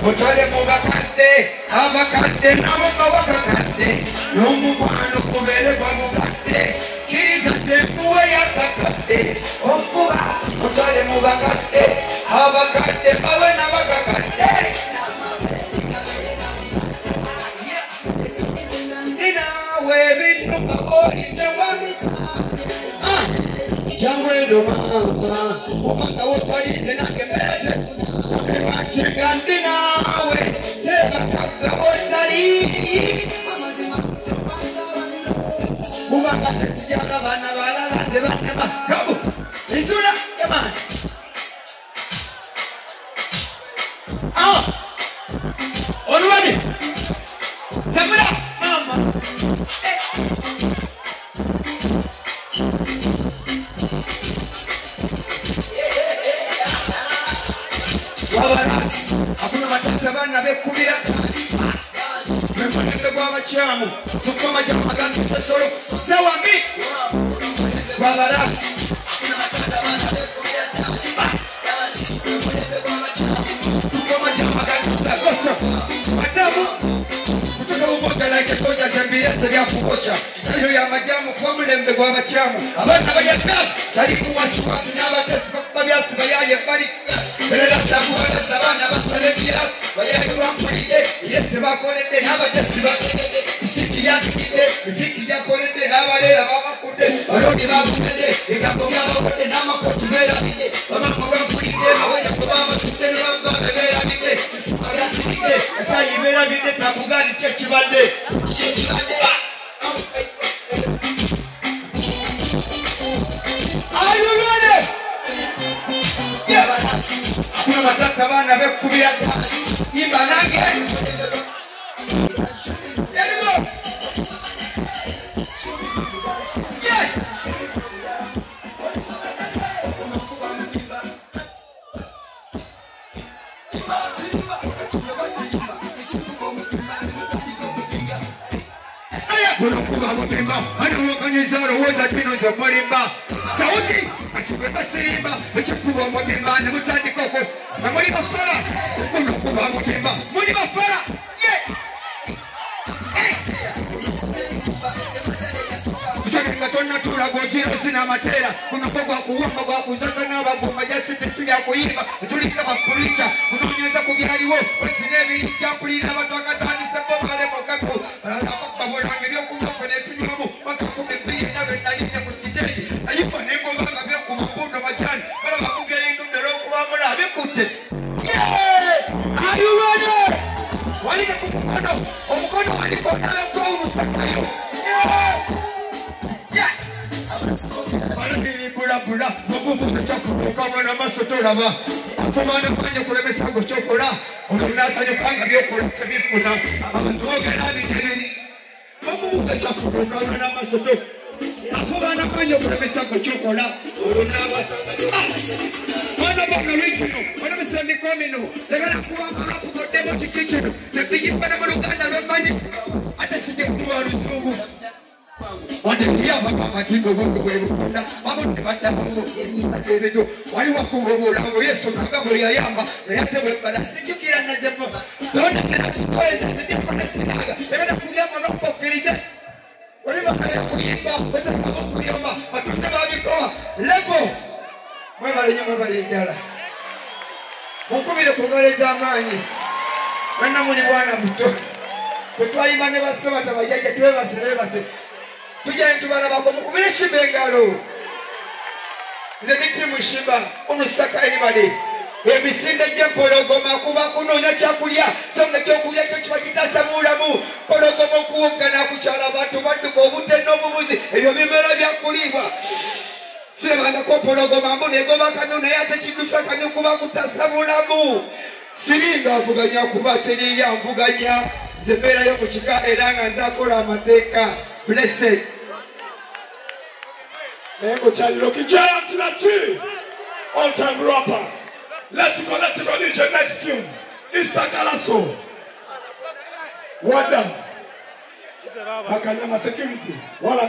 Otole mubakadde abakadde nabo bawakakadde n'omukwano kubere bamukadde kiriza sembuwe yakakadde okuba otole mubakadde abakadde bawe nabakakadde inawe bintu baolize wamisa Jangwendo mama Umanga wotwalize nange mbeze Wacheka ndinawe Seba kaka wotali Umanga tijaka bana bala Baze basema Kabu Isura Yaman Onuwani Semula Mama Hakuna matata bana bekubira kasi Memwanende kwa machamu Tukoma jama gandu sasoro Sewa mi Wabarasi Hakuna matata bana bekubira kasi Memwanende kwa machamu Tukoma jama gandu sasoro Matamu Kutoka umoja like soja zambia Sevya kukocha Tayo ya majamu kwa mlembe kwa machamu Abana baya kasi Tariku wasiwasi Nabatesi Babiasi bayaye bari Bela sabuwa sabana basalebias bayagwa kwide yese bakolede nabatesi bakolede isiki yakide isiki yakolede nabalera babakude barodi bakumede ikambo byabakode namakotubera bide bamakwa kwide abanya kubaba sitene bambabera bide agasike achayibera bide tabugani chekibadde Are you ready? Yeah, kuna matata bana bekubira kasi imba nange Erigo Yeah Kuna kuba mubimba Hano wakanyeza rowoza tino za marimba Sauti Achibeba sirimba Achikuba mubimba Namutandi koko Na muri mafara Kuna kuba mubimba Muri mafara Yeah Kusakinga tona tula gojiro sina matera Kuna kogwa kuwamba kwa kuzaka na bagumba Jasi tesu ya kuhima Tulika mapuricha Unonyeza kubihariwo Wesinevi Jampulina watu wakatani Sebo kale mokaku Baborange byokufane tunyumu Wakafume mpili na venalini ya kusijeri Ayupa nengo vanga vyoku mapundo majani Bala wakuge indu neroku wamula Bikute Yeah Are you ready? Walika kumukono Omukono walikona Mkwa umusakayo Yeah Yeah Bala hili bula bula Mabubu chaku Kama na masotora ba Afumana kwenye kulemesa kuchokora Ununasa nyukanga vyokula Tabifuna Amantuoga nani teneni Mabubuka chafu Kama na masoto Afumana kwenye kulemesa kuchokora Ununasa Wana baka regional Wana misemi komino Legana kuwa mahapu Kodemo chichichino Sepiyimba na marugana Remaji Ata sije kuwa rusungu Wadelia baka matingo Wungu wekufunda Wabundi bata mungu Yeni materejo Wali wakuhu Lango yesu Nangabo ya yamba Yate webala Sijukira na zepo Lona kena sikoe Zidipo na sinaga Legana kulia manoko Kirize Wali wakaya kuyimba Weta kama kuyomba Matuze babikoa Lepo Mwebale nyuma mwebale njala Mukubile kunoleza amanyi Wena muni wana mto Kutwa imane basawa Tabajaja tuwe base Tujya ntubana bako mukubile shibengalo Nze niti mushiba Umusaka anybody Ebisinde je pologoma kuba kunonya kyakulya songa kyokulya kyo kiba kitasa bulamu pologoma kuwuga na kuchala abantu badduka obute n'obubuzi ebyo bimera byakulibwa Sibanga ko pologoma mbu negoma kanone yate kidusa kanyo kuba kutasa bulamu Siringa avuganya kuba teriya mvuganya Zembera yo kuchika eranga nzakola amateeka Blessed Nengo chalilo kijaya tinachi All time rapper Let's go DJ next tune Mr. Kalaso Wada Makanyama security Wala